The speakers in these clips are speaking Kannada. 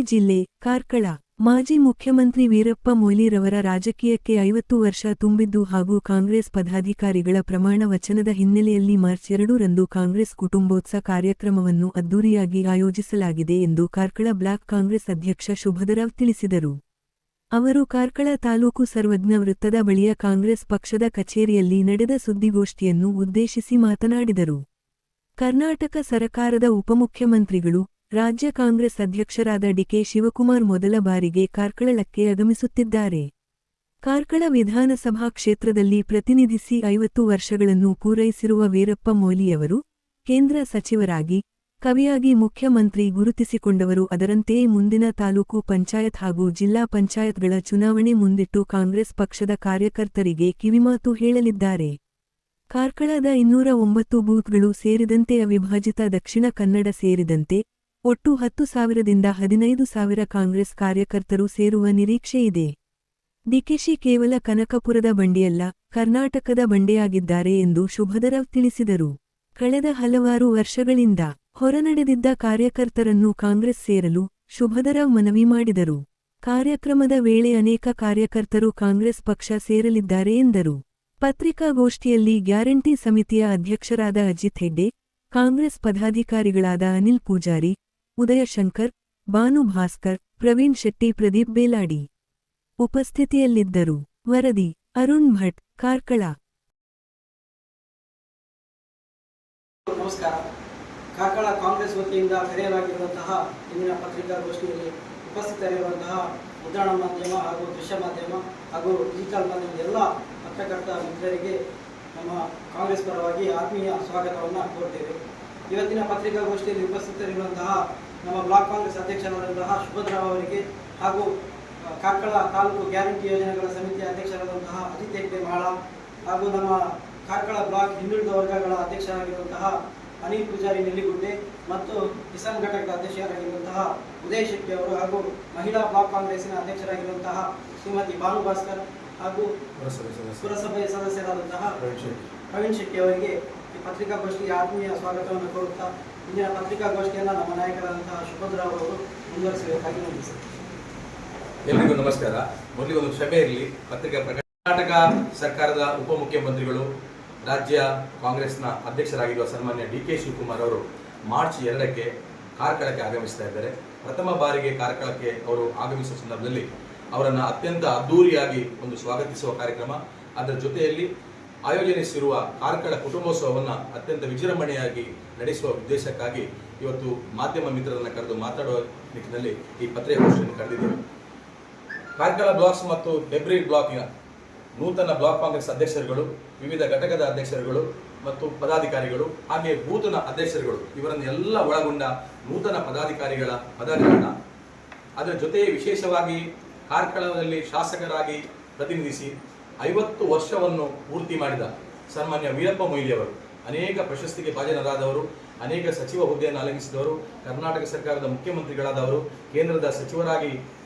ಜಿಲ್ಲೆ ಕಾರ್ಕಳ ಮಾಜಿ ಮುಖ್ಯಮಂತ್ರಿ ವೀರಪ್ಪ ಮೊಯ್ಲಿರವರ ರಾಜಕೀಯಕ್ಕೆ 50 ವರ್ಷ ತುಂಬಿದ್ದು ಹಾಗೂ ಕಾಂಗ್ರೆಸ್ ಪದಾಧಿಕಾರಿಗಳ ಪ್ರಮಾಣ ವಚನದ ಹಿನ್ನೆಲೆಯಲ್ಲಿ ಮಾರ್ಚ್ 2 ರಂದು ಕಾಂಗ್ರೆಸ್ ಕುಟುಂಬೋತ್ಸವ ಕಾರ್ಯಕ್ರಮವನ್ನು ಅದ್ದೂರಿಯಾಗಿ ಆಯೋಜಿಸಲಾಗಿದೆ ಎಂದು ಕಾರ್ಕಳ ಬ್ಲಾಕ್ ಕಾಂಗ್ರೆಸ್ ಅಧ್ಯಕ್ಷ ಶುಭದರಾವ್ ತಿಳಿಸಿದರು. ಅವರು ಕಾರ್ಕಳ ತಾಲೂಕು ಸರ್ವಜ್ಞ ವೃತ್ತದ ಬಳಿಯ ಕಾಂಗ್ರೆಸ್ ಪಕ್ಷದ ಕಚೇರಿಯಲ್ಲಿ ನಡೆದ ಸುದ್ದಿಗೋಷ್ಠಿಯನ್ನು ಉದ್ದೇಶಿಸಿ ಮಾತನಾಡಿದರು. ಕರ್ನಾಟಕ ಸರಕಾರದ ಉಪಮುಖ್ಯಮಂತ್ರಿಗಳು, ರಾಜ್ಯ ಕಾಂಗ್ರೆಸ್ ಅಧ್ಯಕ್ಷರಾದ ಡಿಕೆ ಶಿವಕುಮಾರ್ ಮೊದಲ ಬಾರಿಗೆ ಕಾರ್ಕಳಕ್ಕೆ ಆಗಮಿಸುತ್ತಿದ್ದಾರೆ. ಕಾರ್ಕಳ ವಿಧಾನಸಭಾ ಕ್ಷೇತ್ರದಲ್ಲಿ ಪ್ರತಿನಿಧಿಸಿ 50 ವರ್ಷಗಳನ್ನು ಪೂರೈಸಿರುವ ವೀರಪ್ಪ ಮೊಯ್ಲಿಯವರು ಕೇಂದ್ರ ಸಚಿವರಾಗಿ, ಕವಿಯಾಗಿ ಮುಖ್ಯಮಂತ್ರಿ ಗುರುತಿಸಿಕೊಂಡವರು. ಅದರಂತೆಯೇ ಮುಂದಿನ ತಾಲೂಕು ಪಂಚಾಯತ್ ಹಾಗೂ ಜಿಲ್ಲಾ ಪಂಚಾಯತ್ಗಳ ಚುನಾವಣೆ ಮುಂದಿಟ್ಟು ಕಾಂಗ್ರೆಸ್ ಪಕ್ಷದ ಕಾರ್ಯಕರ್ತರಿಗೆ ಕಿವಿಮಾತು ಹೇಳಲಿದ್ದಾರೆ. ಕಾರ್ಕಳದ 209 ಬೂತ್ಗಳು ಸೇರಿದಂತೆ ಅವಿಭಾಜಿತ ದಕ್ಷಿಣ ಕನ್ನಡ ಸೇರಿದಂತೆ ಒಟ್ಟು 10,000ದಿಂದ 15,000 ಕಾಂಗ್ರೆಸ್ ಕಾರ್ಯಕರ್ತರು ಸೇರುವ ನಿರೀಕ್ಷೆಯಿದೆ. ಡಿಕೆಶಿ ಕೇವಲ ಕನಕಪುರದ ಬಂಡೆಯಲ್ಲ, ಕರ್ನಾಟಕದ ಬಂಡೆಯಾಗಿದ್ದಾರೆ ಎಂದು ಶುಭದರಾವ್ ತಿಳಿಸಿದರು. ಕಳೆದ ಹಲವಾರು ವರ್ಷಗಳಿಂದ ಹೊರನಡೆದಿದ್ದ ಕಾರ್ಯಕರ್ತರನ್ನು ಕಾಂಗ್ರೆಸ್ ಸೇರಲು ಶುಭದರಾವ್ ಮನವಿ ಮಾಡಿದರು. ಕಾರ್ಯಕ್ರಮದ ವೇಳೆ ಅನೇಕ ಕಾರ್ಯಕರ್ತರು ಕಾಂಗ್ರೆಸ್ ಪಕ್ಷ ಸೇರಲಿದ್ದಾರೆ ಎಂದರು. ಪತ್ರಿಕಾಗೋಷ್ಠಿಯಲ್ಲಿ ಗ್ಯಾರಂಟಿ ಸಮಿತಿಯ ಅಧ್ಯಕ್ಷರಾದ ಅಜಿತ್ ಹೆಗ್ಡೆ, ಕಾಂಗ್ರೆಸ್ ಪದಾಧಿಕಾರಿಗಳಾದ ಅನಿಲ್ ಪೂಜಾರಿ, ಉದಯ ಶಂಕರ್, ಭಾನು ಭಾಸ್ಕರ್, ಪ್ರವೀಣ್ ಶೆಟ್ಟಿ, ಪ್ರದೀಪ್ ಬೇಲಾಡಿ ಉಪಸ್ಥಿತಿಯಲ್ಲಿದ್ದರು. ವರದಿ ಅರುಣ್ ಭಟ್, ಕಾರ್ಕಳ. ನಮಸ್ಕಾರ. ಕಾರ್ಕಳ ಕಾಂಗ್ರೆಸ್ ವತಿಯಿಂದ ಕರೆಯಲಾಗಿರುವಂತಹ ಇಂದಿನ ಪತ್ರಿಕಾಗೋಷ್ಠಿಯಲ್ಲಿ ಉಪಸ್ಥಿತರಿರುವಂತಹ ಮುದ್ರಣ ಮಾಧ್ಯಮ ಹಾಗೂ ದೃಶ್ಯ ಮಾಧ್ಯಮ ಹಾಗೂ ಡಿಜಿಟಲ್ ಮಾಧ್ಯಮದ ಎಲ್ಲ ಪತ್ರಕರ್ತ ಮಿತ್ರರಿಗೆ ನಮ್ಮ ಕಾಂಗ್ರೆಸ್ ಪರವಾಗಿ ಆತ್ಮೀಯ ಸ್ವಾಗತವನ್ನು ಕೋರ್ತೇವೆ. ಇವತ್ತಿನ ಪತ್ರಿಕಾಗೋಷ್ಠಿಯಲ್ಲಿ ಉಪಸ್ಥಿತರಿರುವಂತಹ ನಮ್ಮ ಬ್ಲಾಕ್ ಕಾಂಗ್ರೆಸ್ ಅಧ್ಯಕ್ಷರಾದಂತಹ ಶುಭದರಾವ್ ಅವರಿಗೆ ಹಾಗೂ ಕಾರ್ಕಳ ತಾಲೂಕು ಗ್ಯಾರಂಟಿ ಯೋಜನೆಗಳ ಸಮಿತಿಯ ಅಧ್ಯಕ್ಷರಾದಂತಹ ಅಜಿತ್ ಹೆಗ್ಡೆ ಮಾಳ ಹಾಗೂ ನಮ್ಮ ಕಾರ್ಕಳ ಬ್ಲಾಕ್ ಹಿಂದುಳಿದ ವರ್ಗಗಳ ಅಧ್ಯಕ್ಷರಾಗಿರುವಂತಹ ಅನಿಲ್ ಪೂಜಾರಿ ನೆಲ್ಲಿಗುಡ್ಡೆ ಮತ್ತು ಕಿಸಾನ್ ಘಟಕದ ಅಧ್ಯಕ್ಷರಾಗಿರುವಂತಹ ಉದಯ ಶೆಟ್ಟಿ ಅವರು ಹಾಗೂ ಮಹಿಳಾ ಬ್ಲಾಕ್ ಕಾಂಗ್ರೆಸ್ಸಿನ ಅಧ್ಯಕ್ಷರಾಗಿರುವಂತಹ ಶ್ರೀಮತಿ ಭಾನು ಭಾಸ್ಕರ್ ಹಾಗೂ ಪುರಸಭೆಯ ಸದಸ್ಯರಾದಂತಹ ಪ್ರವೀಣ್ ಶೆಟ್ಟಿ ಅವರಿಗೆ ಈ ಪತ್ರಿಕಾಗೋಷ್ಠಿಗೆ ಆತ್ಮೀಯ ಸ್ವಾಗತವನ್ನು ಕೋರುತ್ತಾ ಇಂದಿನ ಪತ್ರಿಕಾಗೋಷ್ಠಿಯನ್ನು ನಮ್ಮ ನಾಯಕರಾದಂತಹ ಶುಭದರಾವ್ ಅವರು ಮುಂದುವರಿಸಬೇಕಾಗಿ ನೋಡಿದ್ದಾರೆ. ಎಲ್ಲರಿಗೂ ನಮಸ್ಕಾರ. ಮೊದಲಿಗೆ ಒಂದು ಕ್ಷಮೆ ಇರಲಿ. ಕರ್ನಾಟಕ ಸರ್ಕಾರದ ಉಪಮುಖ್ಯಮಂತ್ರಿಗಳು, ರಾಜ್ಯ ಕಾಂಗ್ರೆಸ್ನ ಅಧ್ಯಕ್ಷರಾಗಿರುವ ಸನ್ಮಾನ್ಯ ಡಿಕೆ ಶಿವಕುಮಾರ್ ಅವರು ಮಾರ್ಚ್ 2ಕ್ಕೆ ಕಾರ್ಕಳಕ್ಕೆ ಆಗಮಿಸ್ತಾ ಇದ್ದಾರೆ. ಪ್ರಥಮ ಬಾರಿಗೆ ಕಾರ್ಕಳಕ್ಕೆ ಅವರು ಆಗಮಿಸುವ ಸಂದರ್ಭದಲ್ಲಿ ಅವರನ್ನು ಅತ್ಯಂತ ಅದ್ದೂರಿಯಾಗಿ ಒಂದು ಸ್ವಾಗತಿಸುವ ಕಾರ್ಯಕ್ರಮ, ಅದರ ಜೊತೆಯಲ್ಲಿ ಆಯೋಜನಿಸಿರುವ ಕಾರ್ಕಳ ಕುಟುಂಬೋತ್ಸವವನ್ನು ಅತ್ಯಂತ ವಿಜೃಂಭಣೆಯಾಗಿ ನಡೆಸುವ ಉದ್ದೇಶಕ್ಕಾಗಿ ಇವತ್ತು ಮಾಧ್ಯಮ ಮಿತ್ರರನ್ನು ಕರೆದು ಮಾತಾಡುವ ನಿಟ್ಟಿನಲ್ಲಿ ಈ ಪತ್ರಿಕಾಗೋಷ್ಠಿಯನ್ನು ಕರೆದಿದ್ದೇವೆ. ಕಾರ್ಕಳ ಬ್ಲಾಕ್ಸ್ ಮತ್ತು ಹೆಬ್ರಿ ಬ್ಲಾಕ್ನ ನೂತನ ಬ್ಲಾಕ್ ಕಾಂಗ್ರೆಸ್ ಅಧ್ಯಕ್ಷರುಗಳು, ವಿವಿಧ ಘಟಕದ ಅಧ್ಯಕ್ಷರುಗಳು ಮತ್ತು ಪದಾಧಿಕಾರಿಗಳು, ಹಾಗೆ ಬೂತ್ನ ಅಧ್ಯಕ್ಷರುಗಳು ಇವರನ್ನೆಲ್ಲ ಒಳಗೊಂಡ ನೂತನ ಪದಾಧಿಕಾರಿಗಳ ಪದಗ್ರಹಣ, ಅದರ ಜೊತೆ ವಿಶೇಷವಾಗಿ ಕಾರ್ಕಳದಲ್ಲಿ ಶಾಸಕರಾಗಿ ಪ್ರತಿನಿಧಿಸಿ 50 ವರ್ಷವನ್ನು ಪೂರ್ತಿ ಮಾಡಿದ ಸನ್ಮಾನ್ಯ ವೀರಪ್ಪ ಮೊಯ್ಲಿಯವರು, ಅನೇಕ ಪ್ರಶಸ್ತಿಗೆ ಭಾಜನರಾದವರು, ಅನೇಕ ಸಚಿವ ಹುದ್ದೆಯನ್ನು ಅಲಂಘಿಸಿದವರು, ಕರ್ನಾಟಕ ಸರ್ಕಾರದ ಮುಖ್ಯಮಂತ್ರಿಗಳಾದವರು, ಕೇಂದ್ರದ ಸಚಿವರಾಗಿ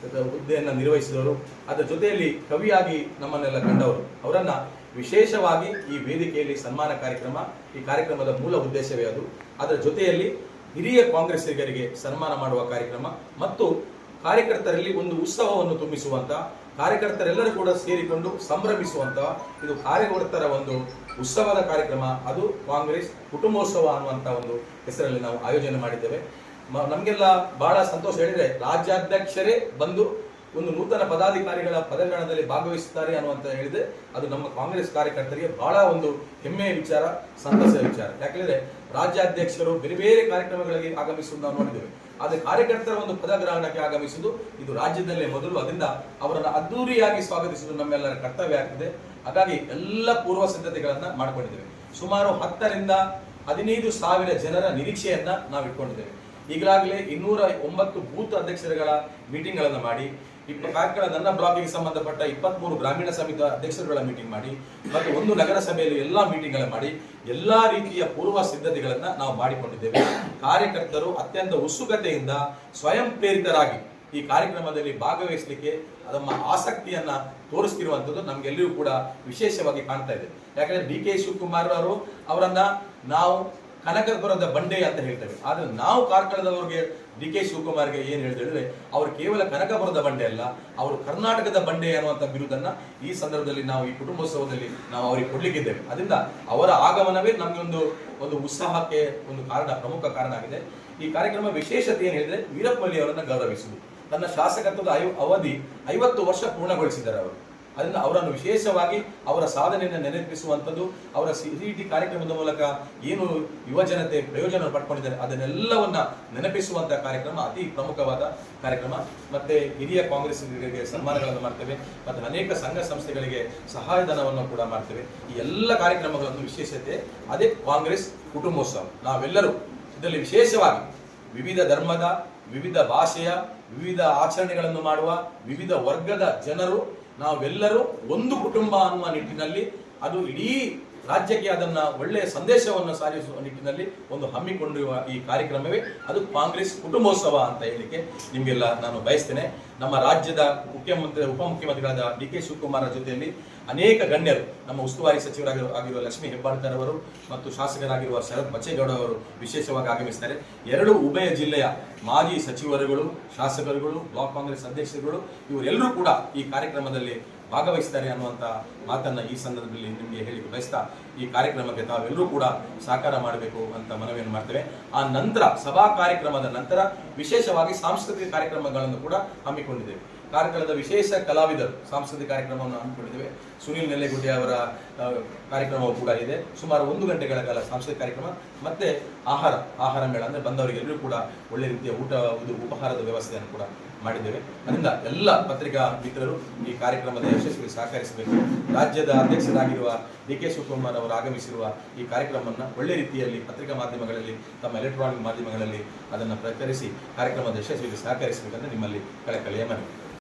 ಹುದ್ದೆಯನ್ನು ನಿರ್ವಹಿಸಿದವರು, ಅದರ ಜೊತೆಯಲ್ಲಿ ಕವಿಯಾಗಿ ನಮ್ಮನ್ನೆಲ್ಲ ಕಂಡವರು, ಅವರನ್ನು ವಿಶೇಷವಾಗಿ ಈ ವೇದಿಕೆಯಲ್ಲಿ ಸನ್ಮಾನ ಕಾರ್ಯಕ್ರಮ, ಈ ಕಾರ್ಯಕ್ರಮದ ಮೂಲ ಉದ್ದೇಶವೇ ಅದು. ಅದರ ಜೊತೆಯಲ್ಲಿ ಹಿರಿಯ ಕಾಂಗ್ರೆಸ್ಸಿಗರಿಗೆ ಸನ್ಮಾನ ಮಾಡುವ ಕಾರ್ಯಕ್ರಮ ಮತ್ತು ಕಾರ್ಯಕರ್ತರಲ್ಲಿ ಒಂದು ಉತ್ಸವವನ್ನು ತುಂಬಿಸುವಂತ, ಕಾರ್ಯಕರ್ತರೆಲ್ಲರೂ ಕೂಡ ಸೇರಿಕೊಂಡು ಸಂಭ್ರಮಿಸುವಂತಹ ಇದು ಕಾರ್ಯಕರ್ತರ ಒಂದು ಉತ್ಸವದ ಕಾರ್ಯಕ್ರಮ. ಅದು ಕಾಂಗ್ರೆಸ್ ಕುಟುಂಬೋತ್ಸವ ಅನ್ನುವಂಥ ಒಂದು ಹೆಸರಲ್ಲಿ ನಾವು ಆಯೋಜನೆ ಮಾಡಿದ್ದೇವೆ. ನಮಗೆಲ್ಲ ಬಹಳ ಸಂತೋಷ ಹೇಳಿದ್ರೆ ರಾಜ್ಯಾಧ್ಯಕ್ಷರೇ ಬಂದು ಒಂದು ನೂತನ ಪದಾಧಿಕಾರಿಗಳ ಪದಗ್ರಹಣದಲ್ಲಿ ಭಾಗವಹಿಸುತ್ತಾರೆ ಅನ್ನುವಂತ ಹೇಳಿದ್ರೆ ಅದು ನಮ್ಮ ಕಾಂಗ್ರೆಸ್ ಕಾರ್ಯಕರ್ತರಿಗೆ ಬಹಳ ಒಂದು ಹೆಮ್ಮೆಯ ವಿಚಾರ, ಸಂತಸದ ವಿಚಾರ. ಯಾಕೆಂದ್ರೆ ರಾಜ್ಯಾಧ್ಯಕ್ಷರು ಬೇರೆ ಬೇರೆ ಕಾರ್ಯಕ್ರಮಗಳಿಗೆ ಆಗಮಿಸುವುದು ನಾವು ನೋಡಿದ್ದೇವೆ, ಆದರೆ ಕಾರ್ಯಕರ್ತರ ಒಂದು ಪದಗ್ರಹಣಕ್ಕೆ ಆಗಮಿಸುವುದು ಇದು ರಾಜ್ಯದಲ್ಲೇ ಮೊದಲು. ಅದರಿಂದ ಅವರನ್ನು ಅದ್ದೂರಿಯಾಗಿ ಸ್ವಾಗತಿಸುವುದು ನಮ್ಮೆಲ್ಲರ ಕರ್ತವ್ಯ ಆಗ್ತದೆ. ಹಾಗಾಗಿ ಎಲ್ಲ ಪೂರ್ವ ಸಿದ್ಧತೆಗಳನ್ನ ಮಾಡಿಕೊಂಡಿದ್ದೇವೆ. ಸುಮಾರು 10ರಿಂದ 15,000 ಜನರ ನಿರೀಕ್ಷೆಯನ್ನ ನಾವು ಇಟ್ಕೊಂಡಿದ್ದೇವೆ. ಈಗಾಗಲೇ 209 ಬೂತ್ ಅಧ್ಯಕ್ಷರುಗಳ ಮೀಟಿಂಗ್ಗಳನ್ನು ಮಾಡಿ, ಕಾರ್ಕಳ ನನ್ನ ಬ್ಲಾಕಿಗೆ ಸಂಬಂಧಪಟ್ಟ 23 ಗ್ರಾಮೀಣ ಸಮಿತಿ ಅಧ್ಯಕ್ಷರುಗಳ ಮೀಟಿಂಗ್ ಮಾಡಿ ಮತ್ತು ಒಂದು ನಗರ ಸಭೆಯಲ್ಲಿ ಎಲ್ಲಾ ಮೀಟಿಂಗ್ಗಳನ್ನು ಮಾಡಿ ಎಲ್ಲಾ ರೀತಿಯ ಪೂರ್ವ ಸಿದ್ಧತೆಗಳನ್ನ ನಾವು ಮಾಡಿಕೊಂಡಿದ್ದೇವೆ. ಕಾರ್ಯಕರ್ತರು ಅತ್ಯಂತ ಉತ್ಸುಕತೆಯಿಂದ ಸ್ವಯಂ ಪ್ರೇರಿತರಾಗಿ ಈ ಕಾರ್ಯಕ್ರಮದಲ್ಲಿ ಭಾಗವಹಿಸಲಿಕ್ಕೆ ತಮ್ಮ ಆಸಕ್ತಿಯನ್ನ ತೋರಿಸ್ತಿರುವಂಥದ್ದು ನಮಗೆಲ್ಲರಿಗೂ ಕೂಡ ವಿಶೇಷವಾಗಿ ಕಾಣ್ತಾ ಇದೆ. ಯಾಕಂದ್ರೆ ಡಿಕೆ ಶಿವಕುಮಾರ್ ಅವರನ್ನ ನಾವು ಕನಕಪುರದ ಬಂಡೆ ಅಂತ ಹೇಳ್ತೇವೆ, ಆದ್ರೆ ನಾವು ಕಾರ್ಕಳದವರಿಗೆ ಡಿ ಕೆ ಶಿವಕುಮಾರ್ಗೆ ಏನು ಹೇಳಿದ್ರೆ ಅವರು ಕೇವಲ ಕನಕಪುರದ ಬಂಡೆ ಅಲ್ಲ, ಅವರು ಕರ್ನಾಟಕದ ಬಂಡೆ ಅನ್ನುವಂಥ ಬಿರುದನ್ನ ಈ ಸಂದರ್ಭದಲ್ಲಿ ನಾವು ಈ ಕುಟುಂಬೋತ್ಸವದಲ್ಲಿ ನಾವು ಅವರಿಗೆ ಕೊಡ್ಲಿಕ್ಕಿದ್ದೇವೆ. ಅದರಿಂದ ಅವರ ಆಗಮನವೇ ನಮಗೆ ಒಂದು ಉತ್ಸಾಹಕ್ಕೆ ಒಂದು ಪ್ರಮುಖ ಕಾರಣ ಆಗಿದೆ. ಈ ಕಾರ್ಯಕ್ರಮ ವಿಶೇಷತೆ ಏನು ಹೇಳಿದ್ರೆ ವೀರಪ್ಪ ಮೊಯ್ಲಿ ಅವರನ್ನ ಗೌರವಿಸುವುದು. ತನ್ನ ಶಾಸಕತ್ವದ ಅವಧಿ 50 ವರ್ಷ ಪೂರ್ಣಗೊಳಿಸಿದ್ದಾರೆ ಅವರು. ಅದರಿಂದ ಅವರನ್ನು ವಿಶೇಷವಾಗಿ ಅವರ ಸಾಧನೆಯನ್ನು ನೆನಪಿಸುವಂಥದ್ದು, ಅವರ CET ಕಾರ್ಯಕ್ರಮದ ಮೂಲಕ ಏನು ಯುವಜನತೆ ಪ್ರಯೋಜನ ಪಡ್ಕೊಂಡಿದ್ದಾರೆ ಅದನ್ನೆಲ್ಲವನ್ನ ನೆನಪಿಸುವಂತಹ ಕಾರ್ಯಕ್ರಮ ಅತಿ ಪ್ರಮುಖವಾದ ಕಾರ್ಯಕ್ರಮ. ಮತ್ತೆ ಹಿರಿಯ ಕಾಂಗ್ರೆಸ್ಸಿಗರಿಗೆ ಸನ್ಮಾನಗಳನ್ನು ಮಾಡ್ತೇವೆ, ಮತ್ತೆ ಅನೇಕ ಸಂಘ ಸಂಸ್ಥೆಗಳಿಗೆ ಸಹಾಯಧನವನ್ನು ಕೂಡ ಮಾಡ್ತೇವೆ. ಈ ಎಲ್ಲ ಕಾರ್ಯಕ್ರಮಗಳನ್ನು ವಿಶೇಷತೆ ಅದೇ ಕಾಂಗ್ರೆಸ್ ಕುಟುಂಬೋತ್ಸವ. ನಾವೆಲ್ಲರೂ ಇದರಲ್ಲಿ ವಿಶೇಷವಾಗಿ ವಿವಿಧ ಧರ್ಮದ, ವಿವಿಧ ಭಾಷೆಯ, ವಿವಿಧ ಆಚರಣೆಗಳನ್ನು ಮಾಡುವ ವಿವಿಧ ವರ್ಗದ ಜನರು ನಾವೆಲ್ಲರೂ ಒಂದು ಕುಟುಂಬ ಅನ್ನುವ ನಿಟ್ಟಿನಲ್ಲಿ, ಅದು ಇಡೀ ರಾಜ್ಯಕ್ಕೆ ಅದನ್ನ ಒಳ್ಳೆಯ ಸಂದೇಶವನ್ನು ಸಾರಿಸುವ ನಿಟ್ಟಿನಲ್ಲಿ ಒಂದು ಹಮ್ಮಿಕೊಂಡಿರುವ ಈ ಕಾರ್ಯಕ್ರಮವೇ ಅದು ಕಾಂಗ್ರೆಸ್ ಕುಟುಂಬೋತ್ಸವ ಅಂತ ಹೇಳಲಿಕ್ಕೆ ನಿಮಗೆಲ್ಲ ನಾನು ಬಯಸ್ತೇನೆ. ನಮ್ಮ ರಾಜ್ಯದ ಉಪಮುಖ್ಯಮಂತ್ರಿಗಳಾದ ಡಿ ಕೆ ಶಿವಕುಮಾರ್ ಜೊತೆಯಲ್ಲಿ ಅನೇಕ ಗಣ್ಯರು, ನಮ್ಮ ಉಸ್ತುವಾರಿ ಸಚಿವರಾಗಿರುವ ಲಕ್ಷ್ಮೀ ಹೆಬ್ಬಾಳ್ಕರ್ ಅವರು ಮತ್ತು ಶಾಸಕರಾಗಿರುವ ಶರತ್ ಬಚ್ಚೇಗೌಡ ಅವರು ವಿಶೇಷವಾಗಿ ಆಗಮಿಸಿದ್ದಾರೆ. ಎರಡು ಉಭಯ ಜಿಲ್ಲೆಯ ಮಾಜಿ ಸಚಿವರುಗಳು, ಶಾಸಕರುಗಳು, ಬ್ಲಾಕ್ ಕಾಂಗ್ರೆಸ್ ಅಧ್ಯಕ್ಷರುಗಳು ಇವರೆಲ್ಲರೂ ಕೂಡ ಈ ಕಾರ್ಯಕ್ರಮದಲ್ಲಿ ಭಾಗವಹಿಸ್ತಾರೆ ಅನ್ನುವಂಥ ಮಾತನ್ನ ಈ ಸಂದರ್ಭದಲ್ಲಿ ನಿಮಗೆ ಹೇಳಿ ಬಯಸ್ತಾ ಈ ಕಾರ್ಯಕ್ರಮಕ್ಕೆ ತಾವೆಲ್ಲರೂ ಕೂಡ ಸಹಕಾರ ಮಾಡಬೇಕು ಅಂತ ಮನವಿಯನ್ನು ಮಾಡ್ತೇವೆ. ಆ ನಂತರ ಸಭಾ ಕಾರ್ಯಕ್ರಮದ ನಂತರ ವಿಶೇಷವಾಗಿ ಸಾಂಸ್ಕೃತಿಕ ಕಾರ್ಯಕ್ರಮಗಳನ್ನು ಕೂಡ ಹಮ್ಮಿಕೊಂಡಿದ್ದೇವೆ. ಕಾರ್ಯಕ್ರಮದ ವಿಶೇಷ ಕಲಾವಿದರು ಸಾಂಸ್ಕೃತಿಕ ಕಾರ್ಯಕ್ರಮವನ್ನು ಹಮ್ಮಿಕೊಂಡಿದ್ದೇವೆ. ಸುನೀಲ್ ನೆಲ್ಲೆಗುಡ್ಡೆ ಅವರ ಕಾರ್ಯಕ್ರಮವೂ ಕೂಡ ಇದೆ. ಸುಮಾರು 1 ಗಂಟೆಗಳ ಕಾಲ ಸಾಂಸ್ಕೃತಿಕ ಕಾರ್ಯಕ್ರಮ ಮತ್ತೆ ಆಹಾರ ಮೇಳ, ಅಂದರೆ ಬಂದವರಿಗೆಲ್ಲರೂ ಕೂಡ ಒಳ್ಳೆ ರೀತಿಯ ಉಪಹಾರದ ವ್ಯವಸ್ಥೆಯನ್ನು ಕೂಡ ಮಾಡಿದ್ದೇವೆ. ಅದರಿಂದ ಎಲ್ಲ ಪತ್ರಿಕಾ ಮಿತ್ರರು ಈ ಕಾರ್ಯಕ್ರಮದ ಯಶಸ್ವಿಗೆ ಸಹಕರಿಸಬೇಕು. ರಾಜ್ಯದ ಅಧ್ಯಕ್ಷರಾಗಿರುವ ಡಿ ಕೆ ಶಿವಕುಮಾರ್ ಅವರು ಆಗಮಿಸಿರುವ ಈ ಕಾರ್ಯಕ್ರಮವನ್ನು ಒಳ್ಳೆ ರೀತಿಯಲ್ಲಿ ಪತ್ರಿಕಾ ಮಾಧ್ಯಮಗಳಲ್ಲಿ, ತಮ್ಮ ಎಲೆಕ್ಟ್ರಾನಿಕ್ ಮಾಧ್ಯಮಗಳಲ್ಲಿ ಅದನ್ನು ಪ್ರಕಟಿಸಿ ಕಾರ್ಯಕ್ರಮದ ಯಶಸ್ವಿಗೆ ಸಹಕರಿಸಬೇಕಂತ ನಿಮ್ಮಲ್ಲಿ ಕಳಕಳಿಯ ಮನವಿ.